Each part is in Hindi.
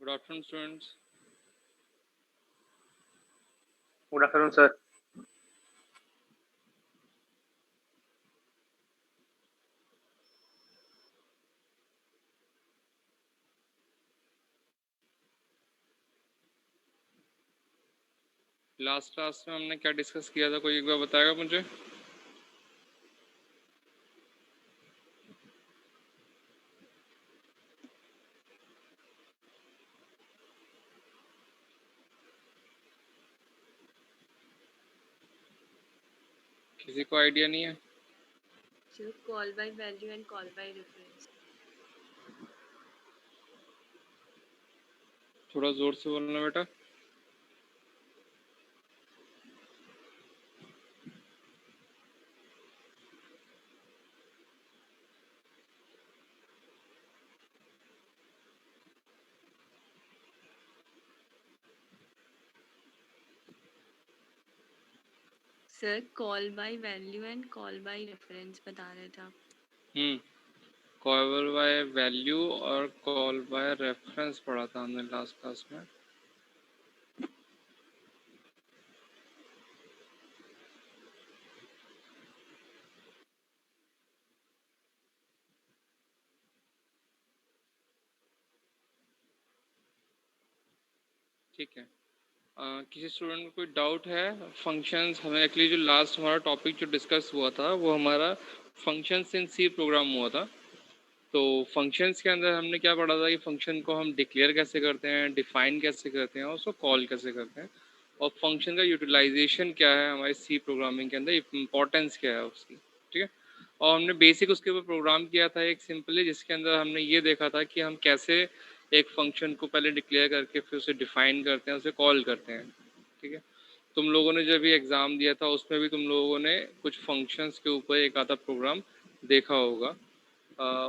Good afternoon, students. Good afternoon, sir. Last class में हमने क्या डिस्कस किया था, कोई एक बार बताएगा मुझे? किसी को आइडिया नहीं है? So call by value and call by reference. थोड़ा जोर से बोलना बेटा। Sir, call by value and call by reference बता रहे थे आप। कॉल बाय वैल्यू और कॉल बाय रेफरेंस पढ़ा था हमने लास्ट क्लास में। ठीक है। किसी स्टूडेंट को कोई डाउट है? फंक्शंस हमें एक्चुअली जो लास्ट हमारा टॉपिक जो डिस्कस हुआ था वो हमारा फंक्शंस इन सी प्रोग्राम हुआ था। तो फंक्शंस के अंदर हमने क्या पढ़ा था कि फंक्शन को हम डिक्लेयर कैसे करते हैं, डिफाइन कैसे करते हैं और उसको कॉल कैसे करते हैं, और फंक्शन का यूटिलाइजेशन क्या है हमारे सी प्रोग्रामिंग के अंदर, इम्पोर्टेंस क्या है उसकी। ठीक है। और हमने बेसिक उसके ऊपर प्रोग्राम किया था एक सिंपली, जिसके अंदर हमने ये देखा था कि हम कैसे एक फंक्शन को पहले डिक्लेयर करके फिर उसे डिफाइन करते हैं, उसे कॉल करते हैं। ठीक है। तुम लोगों ने जब भी एग्ज़ाम दिया था उसमें भी तुम लोगों ने कुछ फंक्शंस के ऊपर एक आधा प्रोग्राम देखा होगा।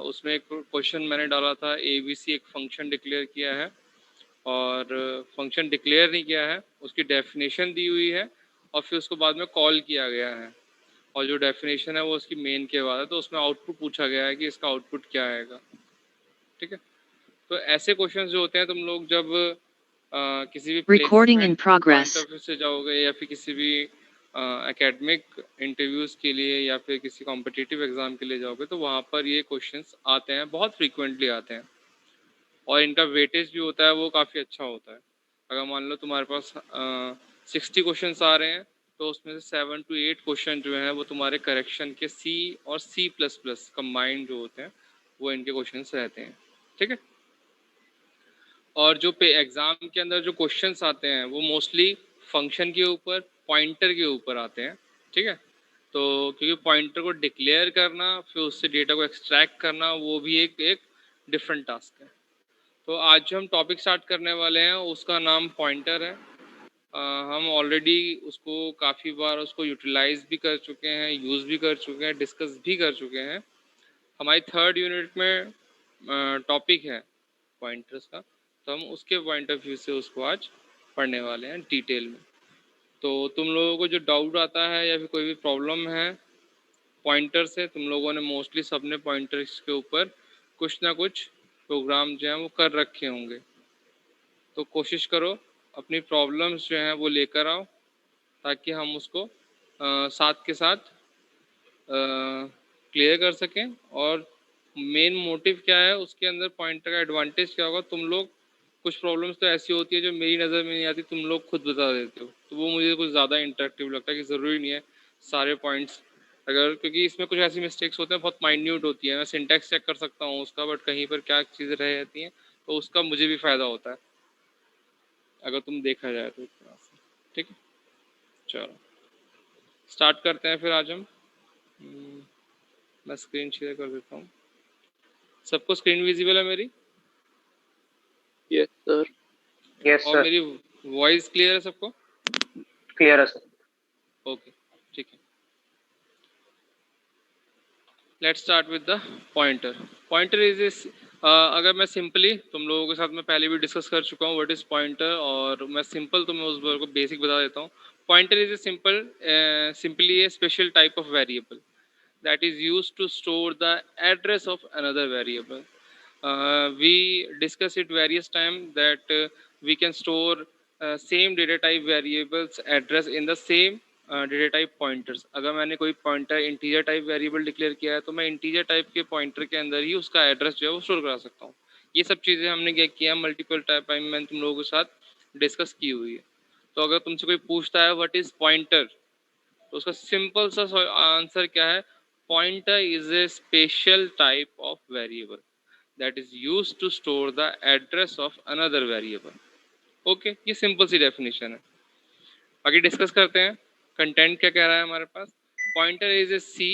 उसमें एक क्वेश्चन मैंने डाला था, ABC एक फंक्शन डिक्लेयर किया है और फंक्शन डिक्लेयर नहीं किया है, उसकी डेफिनेशन दी हुई है और फिर उसको बाद में कॉल किया गया है, और जो डेफिनेशन है वो उसकी मेन के बाद है, तो उसमें आउटपुट पूछा गया है कि इसका आउटपुट क्या आएगा। ठीक है। तो ऐसे क्वेश्चन जो होते हैं, तुम लोग जब किसी भी प्लेसमेंट पॉइंट ऑफ व्यू से जाओगे या फिर किसी भी एकेडमिक इंटरव्यूज़ के लिए या फिर किसी कॉम्पिटिटिव एग्ज़ाम के लिए जाओगे, तो वहाँ पर ये क्वेश्चंस आते हैं, बहुत फ्रीक्वेंटली आते हैं, और इनका वेटेज भी होता है वो काफ़ी अच्छा होता है। अगर मान लो तुम्हारे पास 60 क्वेश्चंस आ रहे हैं, तो उसमें से 7 to 8 क्वेश्चन जो हैं वो तुम्हारे करेक्शन के C और C++ कंबाइंड जो होते हैं वो इनके क्वेश्चंस रहते हैं। ठीक है। और जो पे एग्ज़ाम के अंदर जो क्वेश्चंस आते हैं वो मोस्टली फंक्शन के ऊपर, पॉइंटर के ऊपर आते हैं। ठीक है। तो क्योंकि पॉइंटर को डिक्लेयर करना फिर उससे डेटा को एक्सट्रैक्ट करना वो भी एक एक डिफरेंट टास्क है। तो आज जो हम टॉपिक स्टार्ट करने वाले हैं उसका नाम पॉइंटर है। हम ऑलरेडी उसको काफ़ी बार उसको यूटिलाइज भी कर चुके हैं, यूज़ भी कर चुके हैं, डिस्कस भी कर चुके हैं। हमारी थर्ड यूनिट में टॉपिक है पॉइंटर्स का, तो हम उसके पॉइंट ऑफ व्यू से उसको आज पढ़ने वाले हैं डिटेल में। तो तुम लोगों को जो डाउट आता है या फिर कोई भी प्रॉब्लम है पॉइंटर से, तुम लोगों ने मोस्टली सबने पॉइंटर्स के ऊपर कुछ ना कुछ प्रोग्राम जो हैं वो कर रखे होंगे। तो कोशिश करो अपनी प्रॉब्लम्स जो हैं वो लेकर आओ, ताकि हम उसको साथ के साथ क्लियर कर सकें। और मेन मोटिव क्या है उसके अंदर, पॉइंटर का एडवांटेज क्या होगा, तुम लोग कुछ प्रॉब्लम्स तो ऐसी होती है जो मेरी नज़र में नहीं आती, तुम लोग खुद बता देते हो, तो वो मुझे कुछ ज़्यादा इंटरेक्टिव लगता है कि ज़रूरी नहीं है सारे पॉइंट्स, अगर क्योंकि इसमें कुछ ऐसी मिस्टेक्स होते हैं बहुत माइन्यूट होती है, मैं सिंटैक्स चेक कर सकता हूँ उसका, बट कहीं पर क्या चीज़ें रह जाती हैं तो उसका मुझे भी फ़ायदा होता है अगर तुम देखा जाए तो एक तरह से। ठीक है। चलो स्टार्ट करते हैं फिर आज हम। मैं स्क्रीन शेयर कर देता हूँ। सबको स्क्रीन विजिबल है मेरी? Yes, sir. Yes, और sir. मेरी वॉइस क्लियर है सबको? Clear है sir. ओके ठीक है। Let's start with the pointer. Pointer is इस, अगर मैं सिंपली तुम लोगों के साथ मैं पहले भी डिस्कस कर चुका हूँ व्हाट इज पॉइंटर, और मैं सिंपल तुम्हें उस बार को बेसिक बता देता हूँ। Pointer is A simply A special type of variable that is used to store the address of another variable. we discuss it various time that we can store same data type variables address in the same data type pointers. अगर मैंने कोई pointer integer type variable declare किया है तो मैं इंटीजर टाइप के पॉइंटर के अंदर ही उसका एड्रेस जो है वो स्टोर करा सकता हूँ. ये सब चीज़ें हमने क्या किया, मल्टीपल टाइम मैंने तुम लोगों के साथ डिस्कस की हुई है. तो अगर तुमसे कोई पूछता है व्हाट इज पॉइंटर, तो उसका सिंपल सा आंसर क्या है, pointer is A special type of variable that is used to store the address of another variable. Okay, ये सिंपल सी डेफिनेशन है. आगे डिस्कस करते हैं कंटेंट क्या कह रहा है हमारे पास. Pointer is a C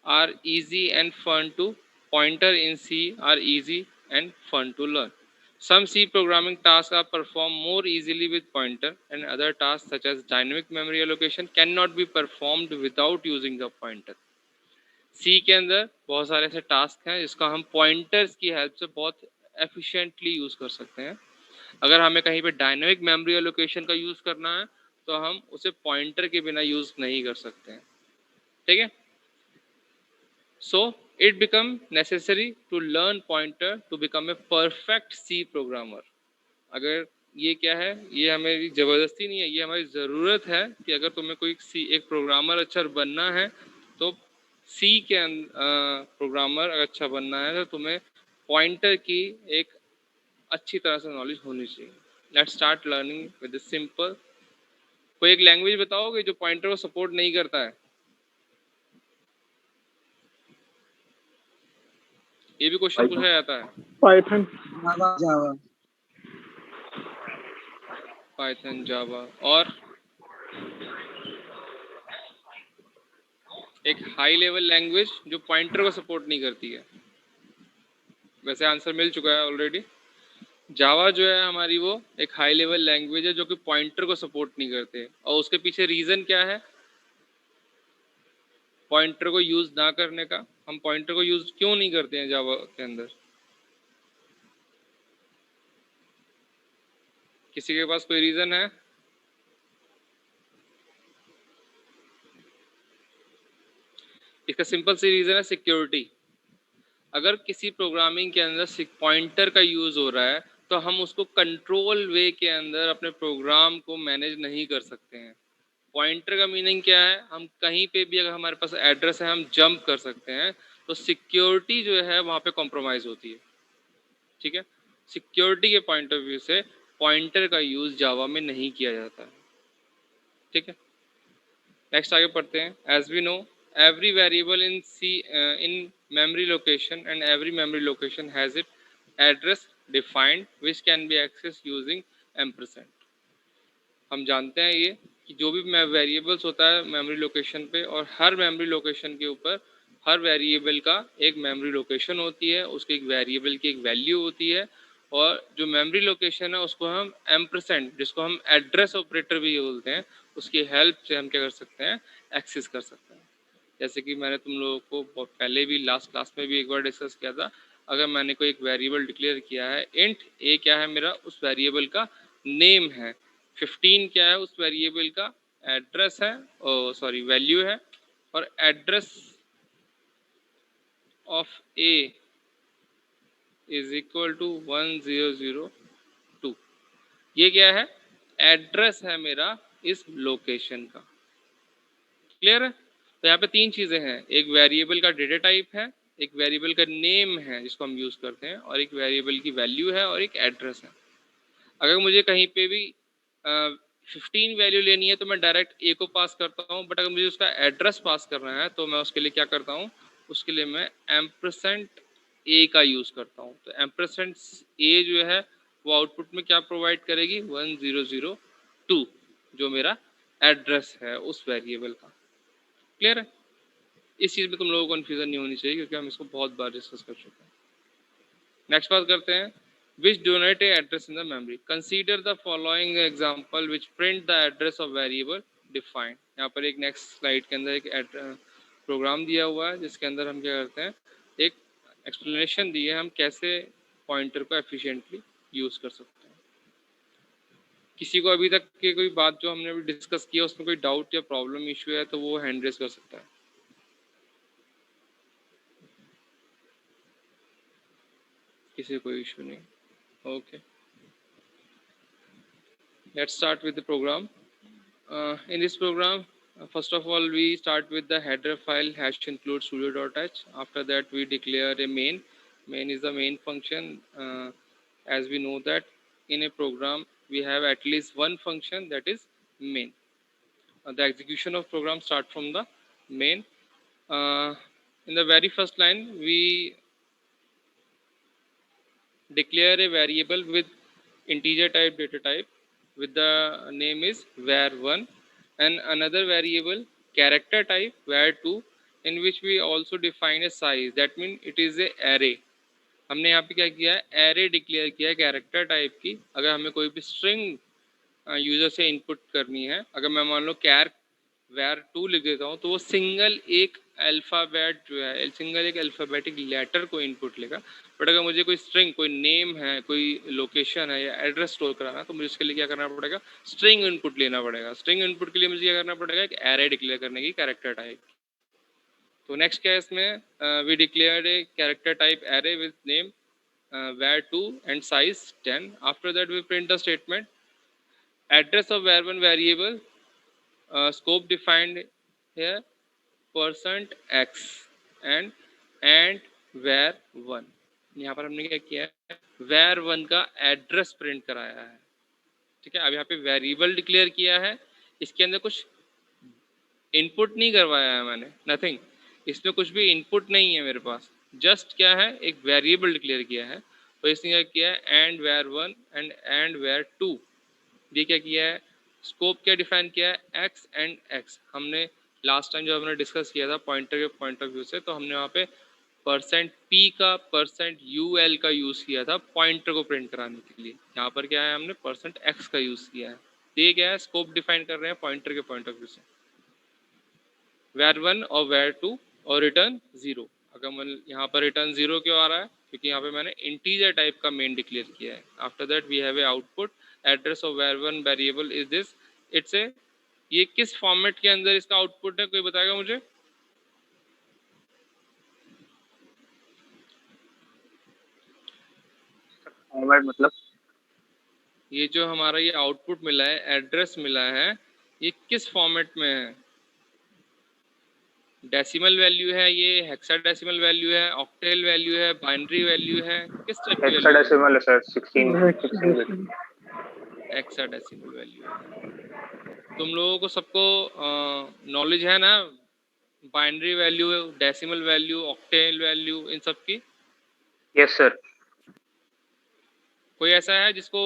are easy and fun to pointer in C are easy and fun to learn. Some C programming tasks are performed more easily with pointer and other tasks such as dynamic memory allocation cannot be performed without using the pointer. सी के अंदर बहुत सारे ऐसे टास्क हैं जिसका हम पॉइंटर्स की हेल्प से बहुत एफिशिएंटली यूज़ कर सकते हैं. अगर हमें कहीं पे डायनामिक मेमोरी एलोकेशन का यूज़ करना है तो हम उसे पॉइंटर के बिना यूज़ नहीं कर सकते हैं. ठीक है. So it become necessary to learn pointer to become a perfect C programmer. अगर ये क्या है, ये हमें ज़बरदस्ती नहीं है, ये हमारी ज़रूरत है कि अगर तुम्हें कोई सी एक प्रोग्रामर अच्छा बनना है तो सी के प्रोग्रामर अच्छा बनना है तो तुम्हें पॉइंटर की एक अच्छी तरह से नॉलेज होनी चाहिए. Let's start learning with simple. कोई एक लैंग्वेज बताओगे जो पॉइंटर को सपोर्ट नहीं करता है. ये भी क्वेश्चन पूछा जाता है. पाइथन. जावा. पाइथन, जावा. और एक हाई लेवल लैंग्वेज जो पॉइंटर को सपोर्ट नहीं करती है. वैसे आंसर मिल चुका है ऑलरेडी. जावा जो है हमारी वो एक हाई लेवल लैंग्वेज है जो कि पॉइंटर को सपोर्ट नहीं करते. और उसके पीछे रीज़न क्या है पॉइंटर को यूज़ ना करने का. हम पॉइंटर को यूज़ क्यों नहीं करते हैं जावा के अंदर. किसी के पास कोई रीज़न है. इसका सिंपल सी रीज़न है सिक्योरिटी. अगर किसी प्रोग्रामिंग के अंदर पॉइंटर का यूज़ हो रहा है तो हम उसको कंट्रोल वे के अंदर अपने प्रोग्राम को मैनेज नहीं कर सकते हैं. पॉइंटर का मीनिंग क्या है, हम कहीं पे भी अगर हमारे पास एड्रेस है हम जंप कर सकते हैं. तो सिक्योरिटी जो है वहाँ पे कॉम्प्रोमाइज़ होती है. ठीक है. सिक्योरिटी के पॉइंट ऑफ व्यू से पॉइंटर का यूज़ जावा में नहीं किया जाता है. ठीक है. नेक्स्ट आगे पढ़ते हैं. As we know every variable in C in memory location and every memory location has its address defined which can be accessed using ampersand. हम जानते हैं ये कि जो भी वेरिएबल्स होता है मेमोरी लोकेशन पे और हर मेमोरी लोकेशन के ऊपर हर वेरिएबल का एक मेमोरी लोकेशन होती है, उसके एक वेरिएबल की एक वैल्यू होती है. और जो मेमोरी लोकेशन है उसको हम एम्परसेंड जिसको हम एड्रेस ऑपरेटर भी बोलते हैं उसकी हेल्प से हम क्या कर सकते हैं एक्सेस कर सकते हैं. जैसे कि मैंने तुम लोगों को पहले भी लास्ट क्लास में भी एक बार डिस्कस किया था. अगर मैंने कोई एक वेरिएबल डिक्लेयर किया है इंट ए क्या है मेरा उस वेरिएबल का नेम है, 15 क्या है उस वेरिएबल का एड्रेस है सॉरी वैल्यू है और address of A is equal to 1002. ये क्या है एड्रेस है मेरा इस लोकेशन का. क्लियर है. तो यहाँ पे तीन चीज़ें हैं, एक वेरिएबल का डेटा टाइप है, एक वेरिएबल का नेम है जिसको हम यूज़ करते हैं और एक वेरिएबल की वैल्यू है और एक एड्रेस है. अगर मुझे कहीं पे भी 15 वैल्यू लेनी है तो मैं डायरेक्ट ए को पास करता हूँ. बट अगर मुझे उसका एड्रेस पास करना है तो मैं उसके लिए क्या करता हूँ, उसके लिए मैं एम्परसेंड ए का यूज़ करता हूँ. तो एम्परसेंड ए जो है वो आउटपुट में क्या प्रोवाइड करेगी 1002 जो मेरा एड्रेस है उस वेरिएबल का. क्लियर है. इस चीज़ में तुम लोगों को कन्फ्यूजन नहीं होनी चाहिए क्योंकि हम इसको बहुत बार डिस्कस कर चुके हैं. नेक्स्ट बात करते हैं which donate a address in the memory. Consider the following example which print the address of variable defined. यहाँ पर एक नेक्स्ट स्लाइड के अंदर एक प्रोग्राम दिया हुआ है जिसके अंदर हम क्या करते हैं एक एक्सप्लेनेशन दी है हम कैसे पॉइंटर को एफिशिएंटली यूज़ कर सकते हैं. किसी को अभी तक की कोई बात जो हमने अभी डिस्कस किया उसमें कोई डाउट या प्रॉब्लम इशू है तो वो हैंड रेज कर सकता है. किसी को इशू नहीं. Okay. Let's start with the program. In this program, first of all, we start with the header file hash include studio.h. After that, we declare a main. Main is the main function. As we know that in a program, we have at least one function, that is main. The execution of program start from the main. In the very first line, we declare a variable with integer type data type with the name is var1, and another variable character type var2, in which we also define a size, that means it is a array. हमने यहाँ पे क्या किया है, एरे डिक्लेयर किया है कैरेक्टर टाइप की. अगर हमें कोई भी स्ट्रिंग यूजर से इनपुट करनी है, अगर मैं मान लो कैर var2 लिख देता हूँ, तो वो सिंगल एक अल्फ़ाबेट जो है, सिंगल एक अल्फ़ाबेटिक लेटर को इनपुट लेगा. बट अगर मुझे कोई स्ट्रिंग, कोई नेम है, कोई लोकेशन है या एड्रेस स्टोर कराना है, तो मुझे इसके लिए क्या करना पड़ेगा, स्ट्रिंग इनपुट लेना पड़ेगा. स्ट्रिंग इनपुट के लिए मुझे क्या करना पड़ेगा, एक एरे डिक्लेयर करने की कैरेक्टर टाइप. तो नेक्स्ट क्या है इसमें, we declare a character type array with name var2 and size 10. After that we print the statement address of var1 variable, scope defined here %x and var1. यहाँ पर हमने क्या किया है, var1 का एड्रेस प्रिंट कराया है. ठीक है, अब यहाँ पे वेरिएबल डिक्लेयर किया है, इसके अंदर कुछ इनपुट नहीं करवाया है मैंने, नथिंग. इसमें कुछ भी इनपुट नहीं है मेरे पास, जस्ट क्या है, एक वेरिएबल डिक्लेयर किया है. तो इसने क्या किया है, एंड var1 एंड var2. ये क्या किया है, स्कोप क्या डिफाइन किया है, एक्स एंड एक्स. हमने लास्ट टाइम जो हमने डिस्कस किया था पॉइंटर के पॉइंट ऑफ व्यू से, तो हमने वहाँ पे %p का %ul का यूज़ किया था पॉइंटर को प्रिंट कराने के लिए. यहाँ पर क्या है, हमने %x का यूज़ किया है. ये क्या है, स्कोप डिफाइन कर रहे हैं पॉइंटर के पॉइंट ऑफ व्यू से. var1 और var2 और रिटर्न 0. अगर मैं यहाँ पर रिटर्न 0 क्यों आ रहा है, क्योंकि यहाँ पे मैंने इंटीजर टाइप का मेन डिक्लेयर किया है. After that we have a output address of var1 variable is this. It's A, ये किस फॉर्मेट के अंदर इसका आउटपुट है, कोई बताएगा मुझे. फॉर्मेट मतलब ये जो हमारा ये आउटपुट मिला है, एड्रेस मिला है, ये किस फॉर्मेट में है. डेसिमल वैल्यू है, ये हेक्साडेसिमल वैल्यू है, ऑक्टेल वैल्यू है, बाइनरी वैल्यू है, किस टाइप की वैल्यू है. हेक्साडेसिमल है सर, 16 बिट. हेक्साडेसिमल वैल्यू है. तुम लोगों को सबको नॉलेज है ना binary value, decimal value, octal value, इन सब की. Yes sir. कोई ऐसा है जिसको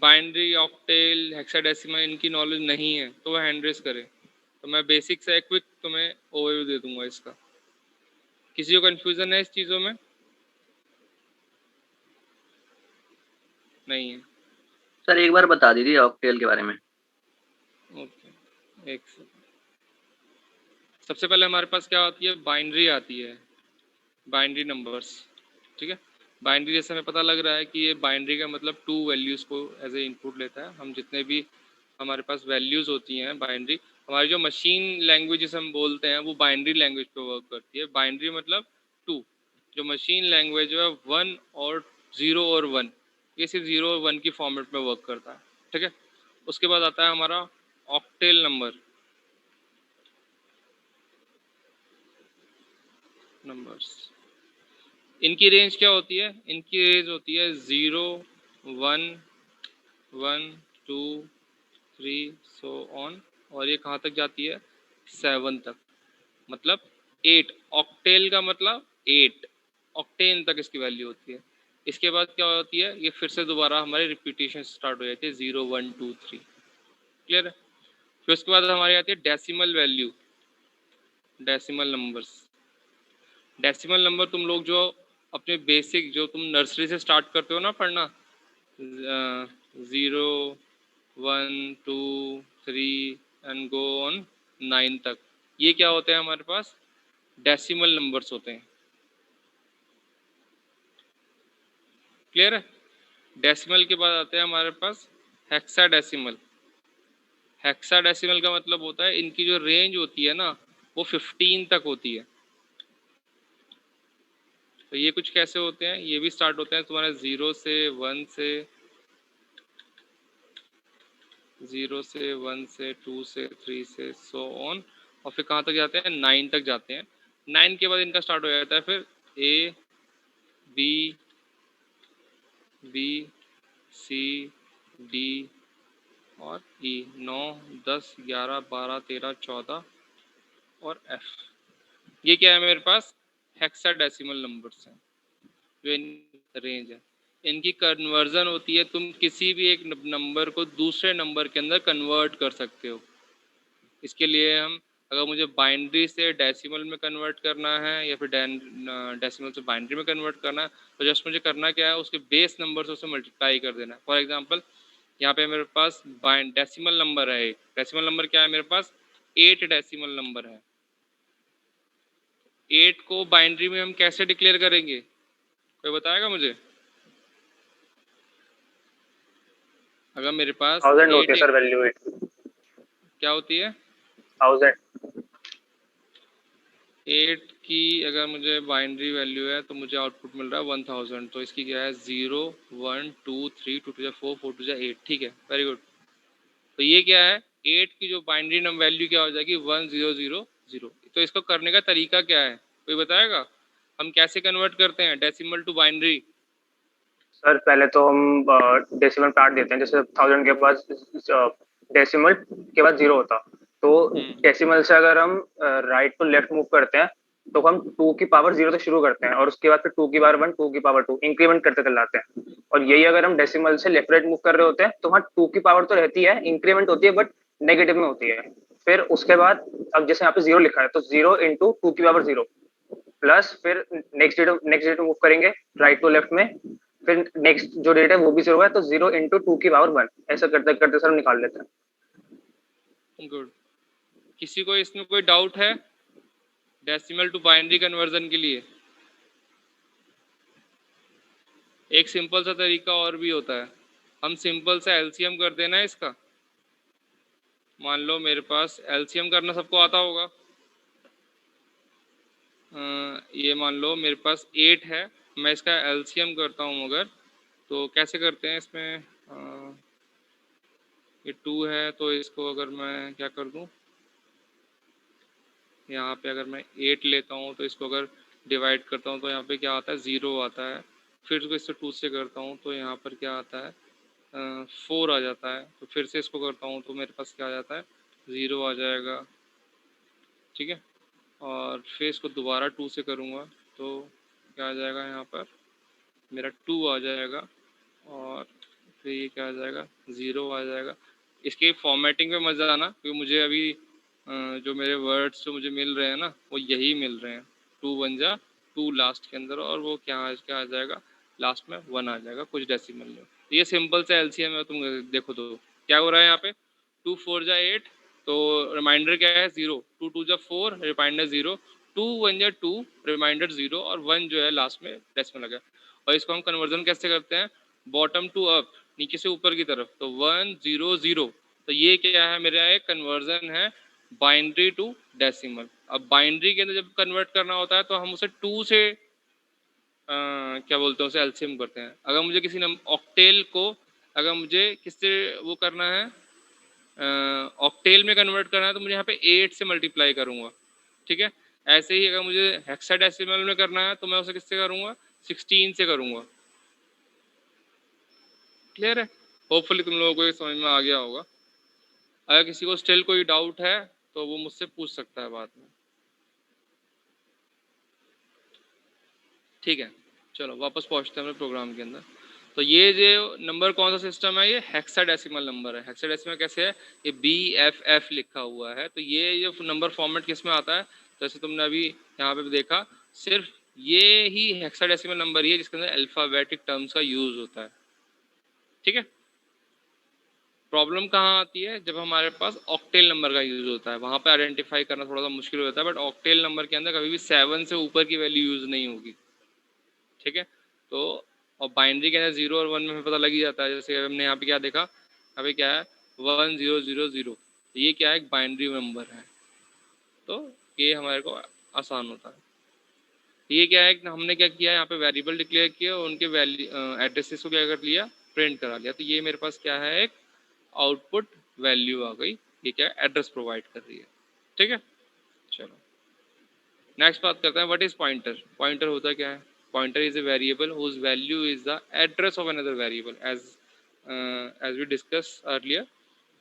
बाइनरी, ऑक्टेल, हेक्साडेसिमल इनकी नॉलेज नहीं है, तो वह हैंड रेज करे. तो मैं बेसिक से क्विक तुम्हें ओवरव्यू दे दूंगा इसका. किसी को कंफ्यूजन है इस चीज़ों में? नहीं है. सर एक बार बता दीजिए ऑक्टेल के बारे में. ओके, एक सेकंड. सबसे पहले हमारे पास क्या आती है, बाइनरी आती है, बाइनरी नंबर्स. ठीक है, बाइनरी जैसे हमें पता लग रहा है कि ये बाइनरी का मतलब 2 वैल्यूज़ को एज ए इनपुट लेता है. हम जितने भी हमारे पास वैल्यूज़ होती हैं बाइनरी, हमारी जो मशीन लैंग्वेज जिसे हम बोलते हैं, वो बाइनरी लैंग्वेज पे वर्क करती है. बाइनरी मतलब 2. जो मशीन लैंग्वेज है 1 और 0 और 1, ये सिर्फ 0 और 1 की फॉर्मेट में वर्क करता है. ठीक है, उसके बाद आता है हमारा ऑक्टेल नंबर्स. इनकी रेंज क्या होती है, इनकी रेंज होती है 0, 1, 1, 2, 3 सो ऑन, और ये कहाँ तक जाती है, 7 तक. मतलब 8. ऑक्टेल का मतलब 8 ऑक्टेन तक इसकी वैल्यू होती है. इसके बाद क्या होती है, ये फिर से दोबारा हमारी रिपीटेशन स्टार्ट हो जाती है 0, 1, 2, 3. क्लियर है. फिर उसके बाद हमारी आती है decimal value, decimal numbers. Decimal number तुम लोग जो अपने बेसिक, जो तुम नर्सरी से स्टार्ट करते हो ना पढ़ना, 0, 1, 2, 3 एंड गो ऑन 9 तक, ये क्या होते हैं हमारे पास, डेसिमल नंबर्स होते हैं. क्लियर है. डेसिमल के बाद आते हैं हमारे पास हेक्साडेसिमल. हेक्साडेसिमल का मतलब होता है इनकी जो रेंज होती है ना, वो 15 तक होती है. तो ये कुछ कैसे होते हैं, ये भी स्टार्ट होते हैं तुम्हारे 0 से 1 से, 0 से 1 से 2 से 3 से सो ऑन, और फिर कहाँ तक जाते हैं, 9 तक जाते हैं। 9 के बाद इनका स्टार्ट हो जाता है फिर A B B C D और ई, 9 10 11 12 13 14 और एफ। ये क्या है मेरे पास, हेक्साडेसिमल नंबर्स हैं जो इन रेंज है। इनकी कन्वर्जन होती है, तुम किसी भी एक नंबर को दूसरे नंबर के अंदर कन्वर्ट कर सकते हो। इसके लिए हम, अगर मुझे बाइनरी से डेसिमल में कन्वर्ट करना है या फिर डेसिमल से बाइनरी में कन्वर्ट करना है, तो जस्ट मुझे करना क्या है, उसके बेस नंबर से उसे मल्टीप्लाई कर देना है। फॉर एग्जांपल यहाँ पे मेरे पास डेसिमल नंबर है, डेसिमल नंबर क्या है मेरे पास, 8 डेसिमल नंबर है। 8 को बाइनरी में हम कैसे डिक्लेयर करेंगे, कोई बताएगा मुझे? अगर मेरे पास 1000 होती है 8 सर वैल्यू, 8 क्या होती है, 1000। 8 की अगर मुझे बाइनरी वैल्यू है तो मुझे आउटपुट मिल रहा है 1000। तो इसकी क्या है, 0 1 2 3 2 2 4 4 2 8, ठीक है, वेरी गुड। तो ये क्या है, 8 की जो बाइनरी नंबर वैल्यू क्या हो जाएगी, 1000। तो इसको करने का तरीका क्या है, कोई बताएगा? हम कैसे कन्वर्ट करते हैं डेसिमल टू बाइनरी? सर पहले तो हम डेसिमल काट देते हैं, जैसे 1000 के बाद डेसिमल के बाद 0 होता, तो डेसिमल से अगर हम राइट टू लेफ्ट मूव करते हैं तो हम 2 की पावर 0 से शुरू करते हैं और उसके बाद फिर 2 की पावर 1 2 की पावर 2 इंक्रीमेंट करते चले जाते हैं। और यही अगर हम डेसिमल से लेफ्ट राइट मूव कर रहे होते हैं तो वहाँ 2 की पावर तो रहती है, इंक्रीमेंट होती है बट नेगेटिव में होती है। फिर उसके बाद अब जैसे यहाँ पे 0 लिखा है तो 0 इंटू 2 की पावर 0 प्लस फिर नेक्स्ट डेट मूव करेंगे राइट टू लेफ्ट में, फिर नेक्स्ट जो डेट है वो भी 0 है तो 0 इंटू 2 की पावर 1, ऐसा करते करते सर निकाल लेते हैं। गुड। किसी को इसमें कोई डाउट है डेसिमल टू बाइनरी कन्वर्जन के लिए? एक सिंपल सा तरीका और भी होता है, हम सिंपल सा एलसीएम कर देना है इसका। मान लो मेरे पास एलसीएम करना सबको आता होगा, ये मान लो मेरे पास 8 है, मैं इसका एलसीएम करता हूँ अगर, तो कैसे करते हैं इसमें, ये 2 है तो इसको अगर मैं क्या कर दूँ, यहाँ पे अगर मैं 8 लेता हूँ तो इसको अगर डिवाइड करता हूँ तो यहाँ पे क्या आता है, 0 आता है। फिर इसको इससे 2 से करता हूँ तो यहाँ पर क्या आता है, 4 आ जाता है। तो फिर से इसको करता हूँ तो मेरे पास क्या आ जाता है, 0 आ जाएगा, ठीक है। और फिर इसको दोबारा 2 से करूँगा तो क्या आ जाएगा, यहाँ पर मेरा 2 आ जाएगा और फिर ये क्या आ जाएगा, 0 आ जाएगा। इसके फॉर्मेटिंग पे मज़ा आना, क्योंकि मुझे अभी जो मेरे वर्ड्स जो मुझे मिल रहे हैं ना वो यही मिल रहे हैं। 2 बन जा 2 लास्ट के अंदर, और वो क्या आ जाएगा लास्ट में 1 आ जाएगा कुछ डेसिमल में। तो ये सिंपल सा एलसीएम है, तुम देखो तो क्या हो रहा है यहाँ पे, 2 4 जा 8, तो रिमाइंडर क्या है 0, 2 2 जा 4, रिमाइंडर 0, 2 1 जा 2, रिमाइंडर 0, और 1 जो है लास्ट में डेसिमल लगा। और इसको हम कन्वर्जन कैसे करते हैं, बॉटम टू अप, नीचे से ऊपर की तरफ, तो 1 0 0। तो ये क्या है, मेरा एक कन्वर्जन है बाइनरी टू डेसिमल। अब बाइनरी के अंदर जब कन्वर्ट करना होता है तो हम उसे 2 से क्या बोलते हैं, उसे एलसीएम करते हैं। अगर मुझे किसी ऑक्टेल को, अगर मुझे किससे वो करना है, ऑक्टेल में कन्वर्ट करना है तो मुझे यहाँ पे 8 से मल्टीप्लाई करूँगा, ठीक है। ऐसे ही अगर मुझे हेक्साडेसिमल में करना है तो मैं उसे किससे करूँगा, 16 से करूँगा। क्लियर है? होपफुली तुम लोगों को ये समझ में आ गया होगा। अगर किसी को स्टिल कोई डाउट है तो वो मुझसे पूछ सकता है बाद में, ठीक है। चलो वापस पहुँचते हैं अपने प्रोग्राम के अंदर। तो ये जो नंबर कौन सा सिस्टम है, ये हेक्साडेसिमल नंबर है। हेक्साडेसिमल कैसे है, ये BFF लिखा हुआ है। तो ये जो नंबर फॉर्मेट किस में आता है, जैसे तुमने अभी यहाँ पे भी देखा, सिर्फ ये ही हेक्साडेसिमल नंबर ही है जिसके अंदर अल्फ़ाबेटिक टर्म्स का यूज़ होता है, ठीक है। प्रॉब्लम कहाँ आती है, जब हमारे पास ऑक्टेल नंबर का यूज़ होता है, वहाँ पे आइडेंटिफाई करना थोड़ा सा मुश्किल हो जाता है। बट ऑक्टेल नंबर के अंदर कभी भी 7 से ऊपर की वैल्यू यूज़ नहीं होगी, ठीक है। तो और बाइनरी के अंदर 0 और 1 में हमें पता लग ही जाता है। जैसे हमने यहाँ पे क्या देखा, यहाँ पे क्या है 1 0 0 0, तो ये क्या है, एक बाइनरी नंबर है, तो ये हमारे को आसान होता है। ये क्या है कि हमने क्या किया, यहाँ पे वेरिएबल डिक्लेयर किया और उनके वैल्यू एड्रेसेस को क्या कर लिया, प्रिंट करा लिया। तो ये मेरे पास क्या है, एक आउटपुट वैल्यू आ गई, ये क्या एड्रेस प्रोवाइड कर रही है। ठीक है, चलो नेक्स्ट बात करते हैं, व्हाट इज पॉइंटर। पॉइंटर होता क्या है, pointer is a variable whose value is the address of another variable as we discuss earlier.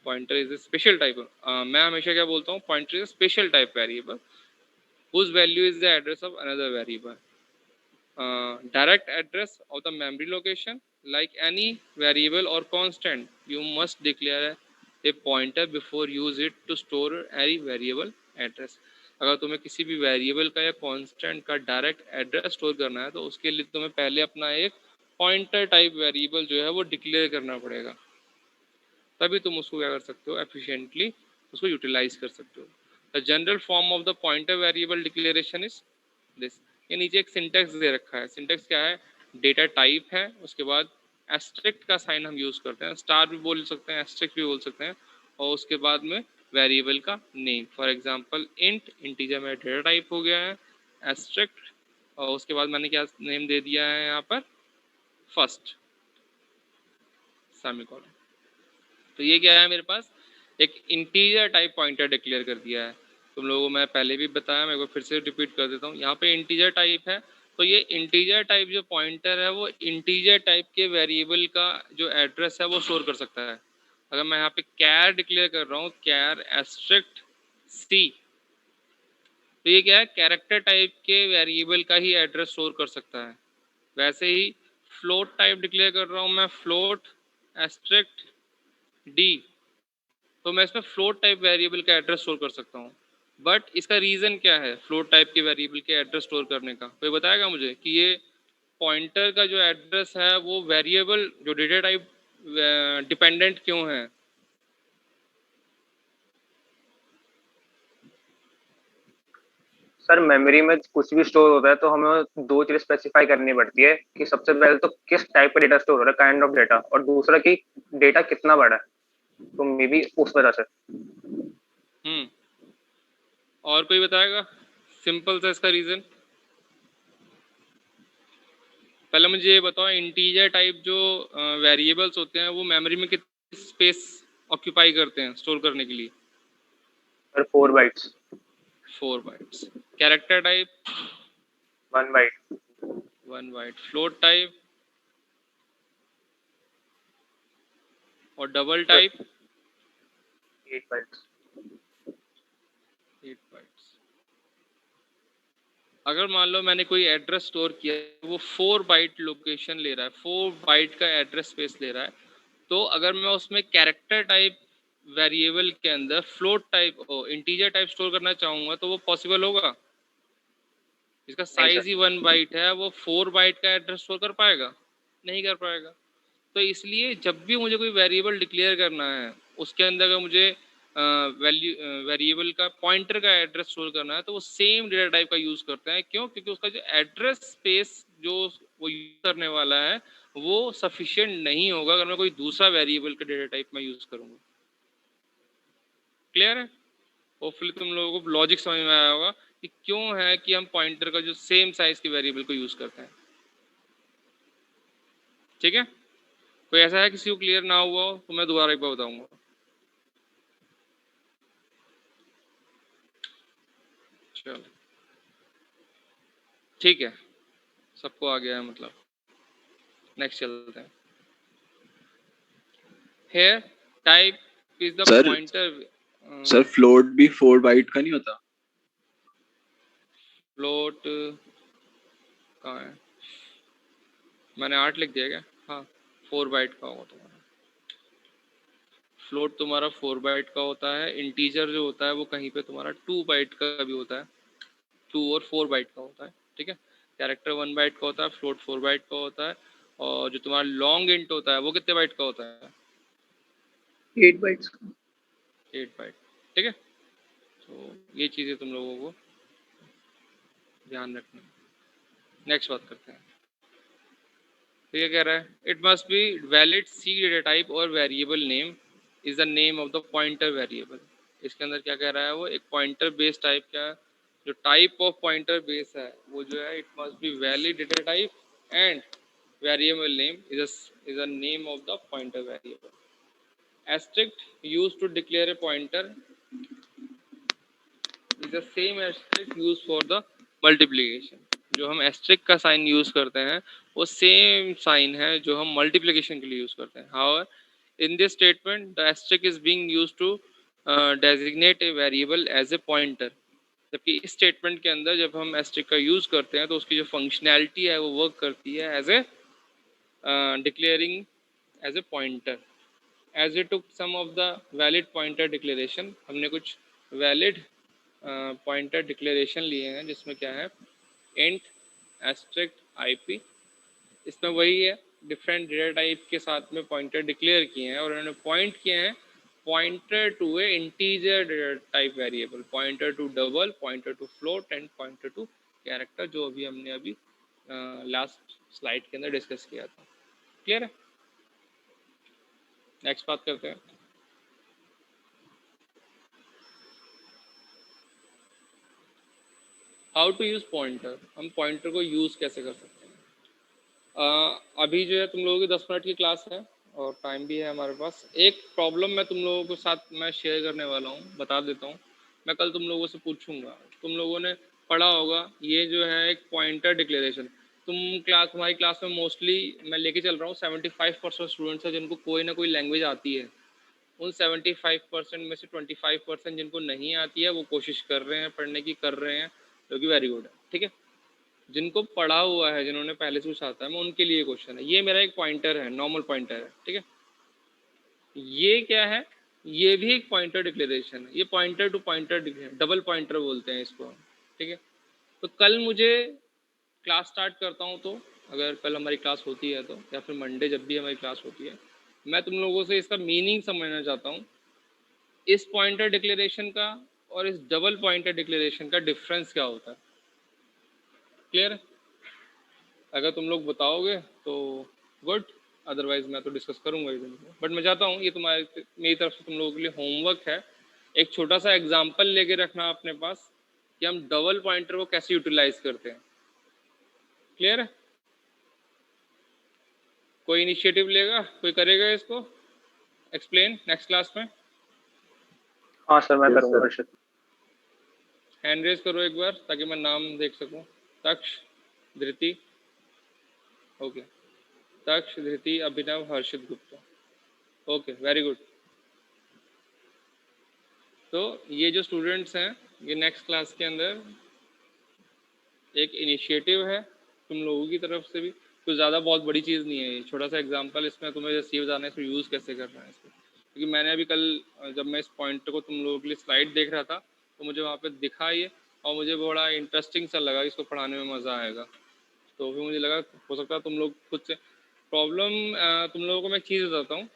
Pointer is a special type, मैं हमेशा क्या बोलता हूँ, pointer is a special type variable whose value is the address of another variable. Direct address of the memory location, like any variable or constant, you must declare a pointer before use it to store any variable address. अगर तुम्हें किसी भी वेरिएबल का या कांस्टेंट का डायरेक्ट एड्रेस स्टोर करना है तो उसके लिए तुम्हें पहले अपना एक पॉइंटर टाइप वेरिएबल जो है वो डिक्लेयर करना पड़ेगा, तभी तुम उसको क्या कर सकते हो, एफिशिएंटली उसको यूटिलाइज कर सकते हो। The general form of the pointer variable declaration is this. ये नीचे एक सिंटेक्स दे रखा है, सिंटेक्स क्या है, डेटा टाइप है, उसके बाद एस्ट्रिक्ट का साइन हम यूज करते हैं, स्टार भी बोल सकते हैं, एस्ट्रिक्ट भी बोल सकते हैं, और उसके बाद में वेरिएबल का name, for example int, integer में डेटा टाइप हो गया है, एस्ट्रिक्ट, और उसके बाद मैंने क्या नेम दे दिया है यहाँ पर, फर्स्ट सेमीकोलन। तो ये क्या है, मेरे पास एक इंटीजर टाइप पॉइंटर डिक्लेयर कर दिया है। तुम लोगों को मैं पहले भी बताया, मैं फिर से रिपीट कर देता हूँ, यहाँ पे इंटीजर टाइप है, तो ये इंटीजर टाइप जो पॉइंटर है वो इंटीजर टाइप के वेरिएबल का जो एड्रेस है वो स्टोर कर सकता है। अगर मैं यहाँ पे कैर डिक्लेयर कर रहा हूँ, कैर एस्ट्रिक्ट सी, तो ये क्या है, कैरेक्टर टाइप के वेरिएबल का ही एड्रेस स्टोर कर सकता है। वैसे ही फ्लोट टाइप डिक्लेयर कर रहा हूँ मैं, फ्लोट एस्ट्रिक्ट डी, तो मैं इसमें फ्लोट टाइप वेरिएबल का एड्रेस स्टोर कर सकता हूँ। बट इसका रीज़न क्या है फ्लोट टाइप के वेरिएबल के एड्रेस स्टोर करने का, कोई बताएगा मुझे कि ये पॉइंटर का जो एड्रेस है वो वेरिएबल जो डेटा टाइप डिपेंडेंट क्यों है? सर मेमोरी में कुछ भी स्टोर होता है तो हमें दो चीजें स्पेसिफाई करनी पड़ती है कि सबसे पहले तो किस टाइप का डेटा स्टोर हो रहा है, काइंड ऑफ डेटा, और दूसरा कि डेटा कितना बड़ा है, तो मे बी उस वजह से। और कोई बताएगा सिंपल सा इसका रीज़न? पहले मुझे ये बताओ, इंटीजर टाइप जो वेरिएबल्स होते हैं वो मेमोरी में कितनी स्पेस ऑक्यूपाई करते हैं स्टोर करने के लिए? Sir 4 bytes. 4 bytes. Character type? 1 byte. 1 byte. Float type और डबल टाइप? 8 बाइट्स। 8 बाइट्स। अगर मान लो मैंने कोई एड्रेस स्टोर किया, वो 4 बाइट लोकेशन ले रहा है, 4 बाइट का एड्रेस स्पेस ले रहा है, तो अगर मैं उसमें कैरेक्टर टाइप वेरिएबल के अंदर फ्लोट टाइप और इंटीजर टाइप स्टोर करना चाहूँगा तो वो पॉसिबल होगा? इसका साइज ही 1 बाइट है, वो 4 बाइट का एड्रेस स्टोर कर पाएगा? नहीं कर पाएगा। तो इसलिए जब भी मुझे कोई वेरिएबल डिक्लेयर करना है, उसके अंदर अगर मुझे वेरिएबल का पॉइंटर का एड्रेस स्टोर करना है, तो वो सेम डेटा टाइप का यूज़ करते हैं। क्यों? क्योंकि उसका जो एड्रेस स्पेस जो वो यूज़ करने वाला है वो सफिशिएंट नहीं होगा अगर मैं कोई दूसरा वेरिएबल का डेटा टाइप में यूज़ करूँगा। क्लियर है? होपफुली तुम लोगों को लॉजिक समझ में आया होगा कि क्यों है कि हम पॉइंटर का जो सेम साइज के वेरिएबल को यूज़ करते हैं। ठीक है? कोई ऐसा है किसी को क्लियर ना हुआ हो तो मैं दोबारा एक बार बताऊंगा। चलो ठीक है, सबको आ गया है मतलब। नेक्स्ट चलते हैं। Here type is the sir pointer. Sir float भी 4 बाइट का नहीं होता? फ्लोट कहाँ है? मैंने 8 लिख दिया क्या? हाँ 4 बाइट का होगा तुम्हारा। फ्लोट तुम्हारा 4 बाइट का होता है। इंटीजर जो होता है वो कहीं पे तुम्हारा 2 बाइट का भी होता है, 2 और 4 बाइट का होता है। ठीक है, कैरेक्टर 1 बाइट का होता है, फ्लोट 4 बाइट का होता है, और जो तुम्हारा लॉन्ग इंट होता है वो कितने बाइट का होता है? 8 बाइट्स। 8 बाइट। ठीक है, तो ये चीज़ें तुम लोगों को ध्यान रखना। नेक्स्ट बात करते हैं। तो ये कह रहा है, it must be valid C data type और variable name is the name of the pointer variable. इसके अंदर क्या कह रहा है वो, एक पॉइंटर बेस्ड टाइप का जो टाइप ऑफ पॉइंटर बेस है वो जो है it must be valid data type and variable name is a name of the pointer variable. Asterisk used to declare a pointer is the same asterisk used for the multiplication. जो हम asterisk का साइन यूज करते हैं वो सेम साइन है जो हम मल्टीप्लिकेशन के लिए यूज करते हैं. However, in this statement the asterisk is being used to designate a variable as a pointer. जबकि इस स्टेटमेंट के अंदर जब हम asterisk का यूज करते हैं तो उसकी जो फंक्शनैलिटी है वो वर्क करती है as a declaring as a pointer. As we took some of the valid pointer declaration, हमने कुछ valid pointer declaration लिए हैं जिसमें क्या है int asterisk IP. इसमें वही है different data type के साथ में pointer declare किए हैं और उन्होंने point किए हैं pointer to a integer data type variable, pointer to double, pointer to float and pointer to character जो अभी हमने अभी last slide के अंदर discuss किया था. Clear है? Next बात करते हैं. How to use pointer. हम पॉइंटर को यूज़ कैसे कर सकते हैं. अभी जो है तुम लोगों की 10 मिनट की क्लास है और टाइम भी है हमारे पास. एक प्रॉब्लम मैं तुम लोगों के साथ मैं शेयर करने वाला हूँ, बता देता हूँ. मैं कल तुम लोगों से पूछूंगा. तुम लोगों ने पढ़ा होगा ये जो है एक पॉइंटर डिक्लेरेशन. तुम्हारी क्लास में मोस्टली मैं लेके चल रहा हूँ 75% स्टूडेंट्स हैं जिनको कोई ना कोई लैंग्वेज आती है. उन 75% में से 25% जिनको नहीं आती है वो कोशिश कर रहे हैं पढ़ने की, कर रहे हैं, जो कि वेरी गुड है. ठीक है. जिनको पढ़ा हुआ है, जिन्होंने पहले से कुछ आता है, मैं उनके लिए क्वेश्चन है. ये मेरा एक पॉइंटर है, नॉर्मल पॉइंटर है. ठीक है. ये क्या है? ये भी एक पॉइंटर डिक्लेरेशन है. ये pointer to pointer double pointer बोलते हैं इसको. ठीक है. तो कल मुझे क्लास स्टार्ट करता हूँ, तो अगर कल हमारी क्लास होती है तो, या फिर मंडे जब भी हमारी क्लास होती है, मैं तुम लोगों से इसका मीनिंग समझना चाहता हूँ. इस पॉइंटर डिक्लेरेशन का और इस डबल पॉइंटर डिक्लेरेशन का डिफरेंस क्या होता है. क्लियर? अगर तुम लोग बताओगे तो गुड, अदरवाइज मैं तो डिस्कस करूंगा ही. बट मैं चाहता हूँ ये मेरी तरफ से तुम लोगों के लिए होमवर्क है. एक छोटा सा एग्जाम्पल लेके रखना अपने पास कि हम डबल पॉइंटर को कैसे यूटिलाइज करते हैं. क्लियर है? कोई इनिशिएटिव लेगा, कोई करेगा इसको एक्सप्लेन नेक्स्ट क्लास में? हाँ सर, मैं करूँगा हर्षित. हैंड रेज करो एक बार ताकि मैं नाम देख सकूं. Taksh, Dhriti. Okay. Taksh, Dhriti, Abhinav, Harshit Gupta. Okay, very good. तो ये जो स्टूडेंट्स हैं ये नेक्स्ट क्लास के अंदर एक इनिशिएटिव है तुम लोगों की तरफ से भी. कुछ ज़्यादा बहुत बड़ी चीज़ नहीं है, ये छोटा सा एग्जांपल. इसमें तुम्हें जैसे ये बताना है इसको यूज़ कैसे करना है इसको. क्योंकि मैंने अभी कल जब मैं इस पॉइंट को तुम लोगों के लिए स्लाइड देख रहा था तो मुझे वहाँ पे दिखा ये और मुझे बड़ा इंटरेस्टिंग सा लगा, इसको पढ़ाने में मज़ा आएगा. तो फिर मुझे लगा हो सकता है तुम लोग खुद से तुम लोगों को मैं एक चीज़ बताता हूँ.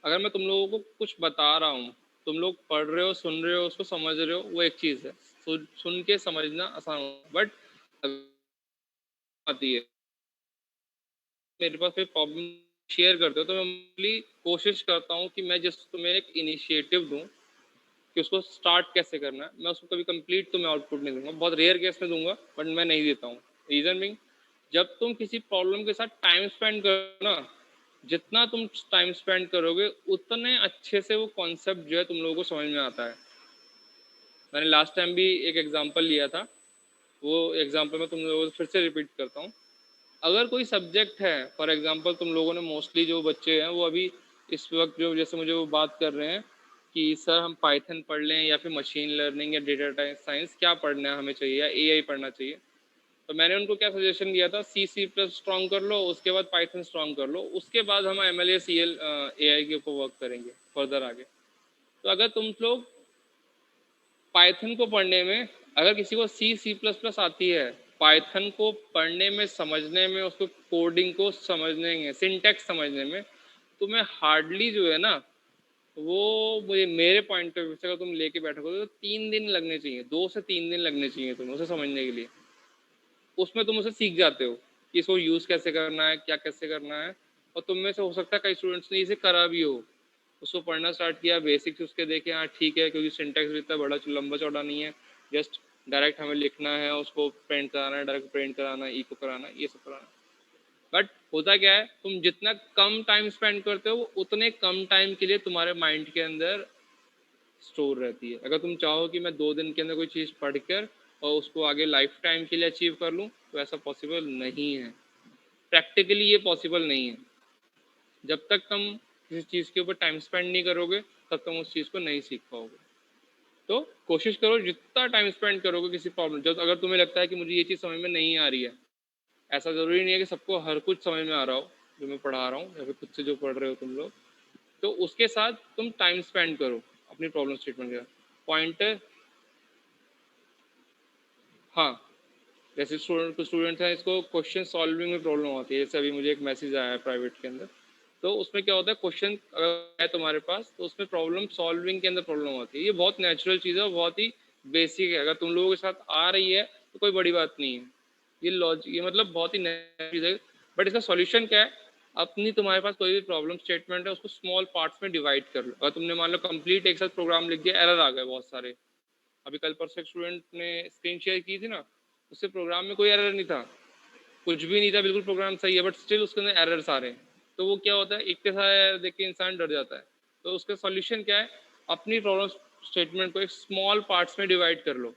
अगर मैं तुम लोगों को कुछ बता रहा हूँ, तुम लोग पढ़ रहे हो, सुन रहे हो, उसको समझ रहे हो, वो एक चीज़ है. सुन के समझना आसान हो, बट आती है मेरे पास कोई प्रॉब्लम शेयर करते हो तो मैं कोशिश करता हूँ कि मैं जिस तुम्हें एक इनिशिएटिव दूँ कि उसको स्टार्ट कैसे करना है. मैं उसको कभी कंप्लीट तुम्हें आउटपुट नहीं दूंगा, बहुत रेयर केस में दूंगा, बट मैं नहीं देता हूँ. रीजन बीइंग, जब तुम किसी प्रॉब्लम के साथ टाइम स्पेंड करो ना, जितना तुम टाइम स्पेंड करोगे उतने अच्छे से वो कॉन्सेप्ट जो है तुम लोगों को समझ में आता है. मैंने लास्ट टाइम भी एक एग्जांपल लिया था, वो एग्जांपल मैं तुम लोगों को फिर से रिपीट करता हूँ. अगर कोई सब्जेक्ट है, फॉर एग्जांपल तुम लोगों ने मोस्टली जो बच्चे हैं वो अभी इस वक्त जो जैसे मुझे वो बात कर रहे हैं कि सर हम पाइथन पढ़ लें या फिर मशीन लर्निंग या डेटा साइंस क्या पढ़ना हमें चाहिए या एआई पढ़ना चाहिए, तो मैंने उनको क्या सजेशन दिया था, सी प्लस स्ट्रॉन्ग कर लो, उसके बाद पाइथन स्ट्रॉन्ग कर लो, उसके बाद हम ML CL AI के ऊपर वर्क करेंगे फर्दर आगे. तो अगर तुम लोग पाइथन को पढ़ने में, अगर किसी को सी प्लस प्लस आती है, पाइथन को पढ़ने में, समझने में, उसको कोडिंग को समझने में, सिंटैक्स समझने में तुम्हें हार्डली जो है ना वो मुझे मेरे पॉइंट ऑफ व्यू से अगर तुम लेके बैठोगे तो 3 दिन लगने चाहिए, 2 से 3 दिन लगने चाहिए तुम्हें उसे समझने के लिए. उसमें तुम उसे सीख जाते हो कि इसको यूज़ कैसे करना है, क्या कैसे करना है. और तुम में से हो सकता है कई स्टूडेंट्स ने इसे करा भी हो, उसको पढ़ना स्टार्ट किया, बेसिक्स उसके देखे, हाँ ठीक है, क्योंकि सिंटैक्स भी इतना बड़ा लंबा चौड़ा नहीं है, जस्ट डायरेक्ट हमें लिखना है, उसको प्रिंट कराना है, डायरेक्ट प्रिंट कराना है, इको कराना है, ये सब कराना है। बट होता क्या है, तुम जितना कम टाइम स्पेंड करते हो उतने कम टाइम के लिए तुम्हारे माइंड के अंदर स्टोर रहती है। अगर तुम चाहो कि मैं 2 दिन के अंदर कोई चीज़ पढ़कर और उसको आगे लाइफ टाइम के लिए अचीव कर लूँ, तो ऐसा पॉसिबल नहीं है, प्रैक्टिकली ये पॉसिबल नहीं है। जब तक तुम किसी चीज़ के ऊपर टाइम स्पेंड नहीं करोगे तब तुम उस चीज़ को नहीं सीख पाओगे। तो कोशिश करो जितना टाइम स्पेंड करोगे किसी प्रॉब्लम, जब अगर तुम्हें लगता है कि मुझे ये चीज़ समझ में नहीं आ रही है, ऐसा ज़रूरी नहीं है कि सबको हर कुछ समझ में आ रहा हो जो मैं पढ़ा रहा हूँ या फिर खुद से जो पढ़ रहे हो तुम लोग, तो उसके साथ तुम टाइम स्पेंड करो अपनी प्रॉब्लम स्टेटमेंट का। पॉइंटर, हाँ, जैसे स्टूडेंट्स हैं, इसको क्वेश्चन सॉल्विंग में प्रॉब्लम होती है। जैसे अभी मुझे एक मैसेज आया है प्राइवेट के अंदर, तो उसमें क्या होता है, क्वेश्चन अगर है तुम्हारे पास तो उसमें प्रॉब्लम सॉल्विंग के अंदर प्रॉब्लम होती है। ये बहुत नेचुरल चीज़ है और बहुत ही बेसिक है। अगर तुम लोगों के साथ आ रही है तो कोई बड़ी बात नहीं है, ये लॉजिक, ये मतलब बहुत ही नेचुरल चीज़ है। बट इसका सॉल्यूशन क्या है, अपनी तुम्हारे पास कोई भी प्रॉब्लम स्टेटमेंट है उसको स्मॉल पार्ट्स में डिवाइड कर लो। अगर तुमने मान लो कंप्लीट एक साथ प्रोग्राम लिख दिया, एरर आ गए बहुत सारे। अभी कल परसों एक स्टूडेंट ने स्क्रीन शेयर की थी ना, उससे प्रोग्राम में कोई एरर नहीं था, कुछ भी नहीं था, बिल्कुल प्रोग्राम सही है, बट स्टिल उसके अंदर एरर्स आ रहे हैं। तो वो क्या होता है, एक के साथ एरर देख के इंसान डर जाता है। तो उसका सॉल्यूशन क्या है, अपनी प्रॉब्लम स्टेटमेंट को एक स्मॉल पार्ट्स में डिवाइड कर लो।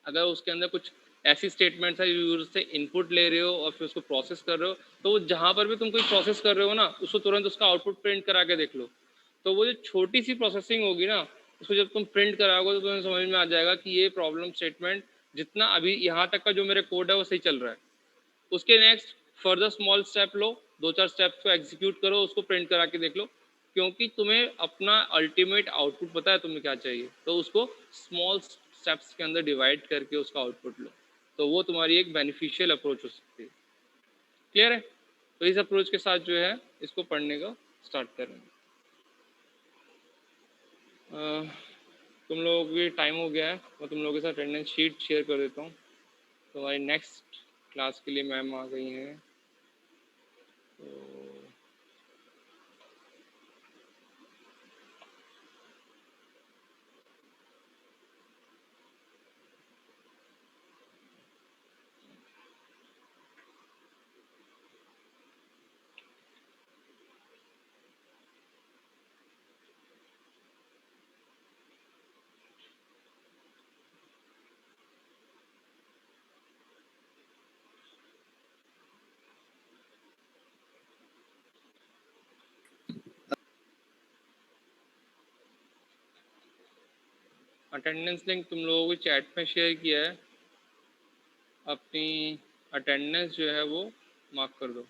अगर उसके अंदर कुछ ऐसी स्टेटमेंट्स है यूजर से इनपुट ले रहे हो और फिर उसको प्रोसेस कर रहे हो, तो जहाँ पर भी तुम कोई प्रोसेस कर रहे हो ना, उसको तुरंत उसका आउटपुट प्रिंट करा के देख लो। तो वो जो छोटी सी प्रोसेसिंग होगी ना, उसको जब तुम प्रिंट कराओगे तो तुम्हें समझ में आ जाएगा कि ये प्रॉब्लम स्टेटमेंट जितना अभी यहाँ तक का जो मेरे कोड है वो सही चल रहा है। उसके नेक्स्ट फर्दर स्मॉल स्टेप लो, 2-4 स्टेप्स को एग्जीक्यूट करो, उसको प्रिंट करा के देख लो, क्योंकि तुम्हें अपना अल्टीमेट आउटपुट पता है तुम्हें क्या चाहिए। तो उसको स्मॉल स्टेप्स के अंदर डिवाइड करके उसका आउटपुट लो, तो वो तुम्हारी एक बेनिफिशियल अप्रोच हो सकती है। क्लियर है? तो इस अप्रोच के साथ जो है इसको पढ़ने का स्टार्ट करेंगे। तुम लोगों की टाइम हो गया है, मैं तुम लोगों के साथ अटेंडेंस शीट शेयर कर देता हूँ। तुम्हारी नेक्स्ट क्लास के लिए मैम आ गई हैं, तो अटेंडेंस लिंक तुम लोगों को चैट में शेयर किया है, अपनी अटेंडेंस जो है वो मार्क कर दो।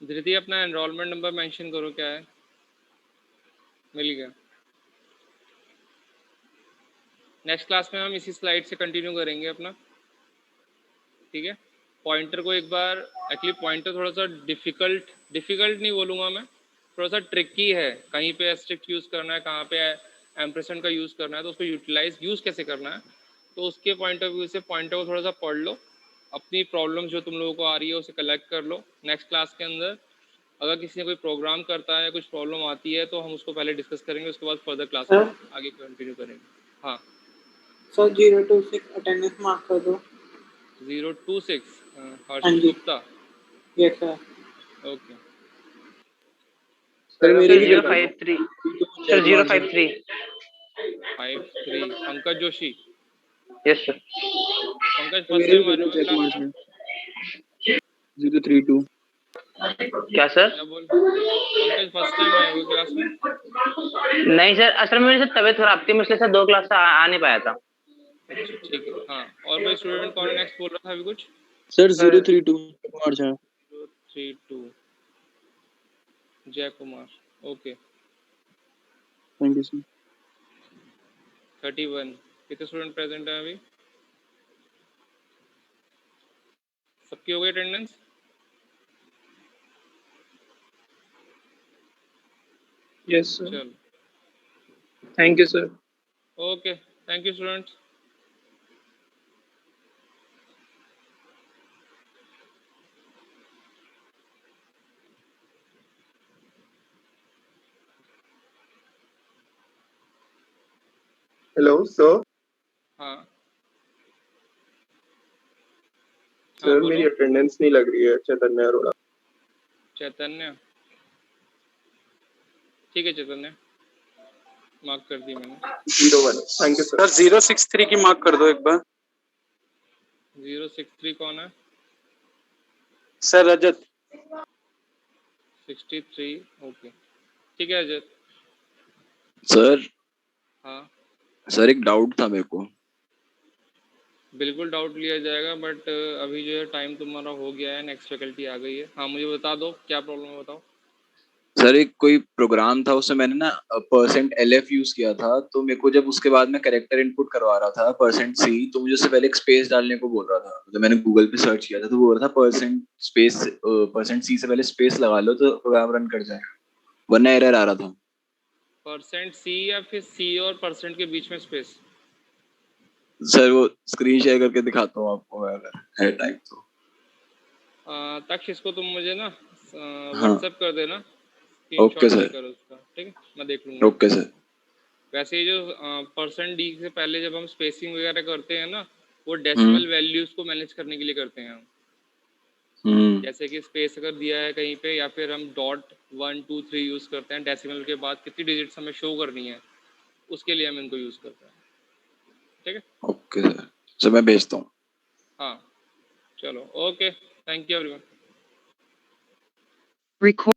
धृति अपना एनरोलमेंट नंबर मेंशन करो, क्या है? मिल गया। नेक्स्ट क्लास में हम इसी स्लाइड से कंटिन्यू करेंगे अपना, ठीक है? पॉइंटर को एक बार, एक्चुअली पॉइंटर थोड़ा सा डिफ़िकल्ट नहीं बोलूँगा मैं, थोड़ा सा ट्रिकी है। कहीं पे एस्ट्रिक्ट यूज़ करना है, कहाँ पे एम्परसेंड का यूज़ करना है, तो उसको यूज़ कैसे करना है, तो उसके पॉइंट ऑफ व्यू से पॉइंटर को थोड़ा सा पढ़ लो, अपनी प्रॉब्लम जो तुम लोगों को आ रही है उसे कलेक्ट कर लो। नेक्स्ट क्लास के अंदर अगर किसी ने कोई प्रोग्राम करता है, कुछ प्रॉब्लम आती है, तो हम उसको पहले डिस्कस करेंगे, उसके बाद फर्दर क्लास में आगे कंटिन्यू करेंगे। हाँ सर 026 अटेंडेंस मार्क कर दो। 026 हाँ Harsh ji. Gupta, yes sir. Okay. Sir मेरे भी 053 sir 053 53 Pankaj Joshi. Yes sir. Pankaj first मेरे भी टाइम आ रहे हो चेक क्लास में? 032 क्या सर? क्या बोल, पंकज फर्स्ट टाइम आए हो क्लास में? नहीं सर, असल में मेरी तबीयत खराब थी, मैं इसलिए सर 2 क्लास से आ नहीं पाया था। अच्छा ठीक है। हाँ, और कोई स्टूडेंट कौन नेक्स्ट बोल रहा था अभी कुछ? Sir 032 Kumar Jha. 032 Jay Kumar, okay. Thank you sir. 31 कितने स्टूडेंट प्रेजेंट हैं अभी? सबकी हो गई अटेंडेंस? Yes sir. चलो thank you sir. Okay, thank you students. Hello sir. हाँ सर बोलो। मेरी अटेंडेंस नहीं लग रही है चैतन्य अरोड़ा। चैतन्य, ठीक है चैतन्य, मार्क कर दी मैंने। 01। Thank you sir. सर 063 की मार्क कर दो एक बार। 063 कौन है? सर रजत। 63, ओके ठीक है अजय। सर हाँ सर एक डाउट था मेरे को। बिल्कुल डाउट लिया जाएगा, बट अभी जो है टाइम तुम्हारा हो गया है, नेक्स्ट फैकल्टी आ गई है। हाँ मुझे बता दो क्या प्रॉब्लम है, बताओ। सर एक कोई प्रोग्राम था, उसमें मैंने ना %LF यूज किया था, तो मेरे को जब उसके बाद में करेक्टर इनपुट करवा रहा था %C, तो मुझे उससे पहले एक स्पेस डालने को बोल रहा था। मतलब मैंने गूगल पे सर्च किया था तो वो बोल रहा था %C से पहले स्पेस लगा लो तो प्रोग्राम रन कर जाएगा, वरना एरर आ रहा था। %C या फिर C और परसेंट के बीच में स्पेस? सर वो स्क्रीन शेयर करके दिखाता हूँ आपको अगर है टाइम तो। तक इसको तुम मुझे ना हाँ व्हाट्सएप कर देना, ओके स्क्रीनशॉट सर। लेकर उसका, ठीक है, मैं देख लूंगा। Okay sir. वैसे ही जो %D से पहले जब हम स्पेसिंग वगैरह करते हैं ना, वो हम्म डेसिमल वैल्यूज को मैनेज करने के लिए करते हैं हम। हम्म जैसे कि स्पेस अगर दिया है कहीं पे, या फिर हम .1 2 3 यूज करते हैं, डेसिमल के बाद कितनी डिजिट्स हमें शो करनी है, उसके लिए हम इनको यूज करते हैं, ठीक है। Okay sir. सर मैं भेजता हूँ। हाँ चलो okay, thank you everyone. Record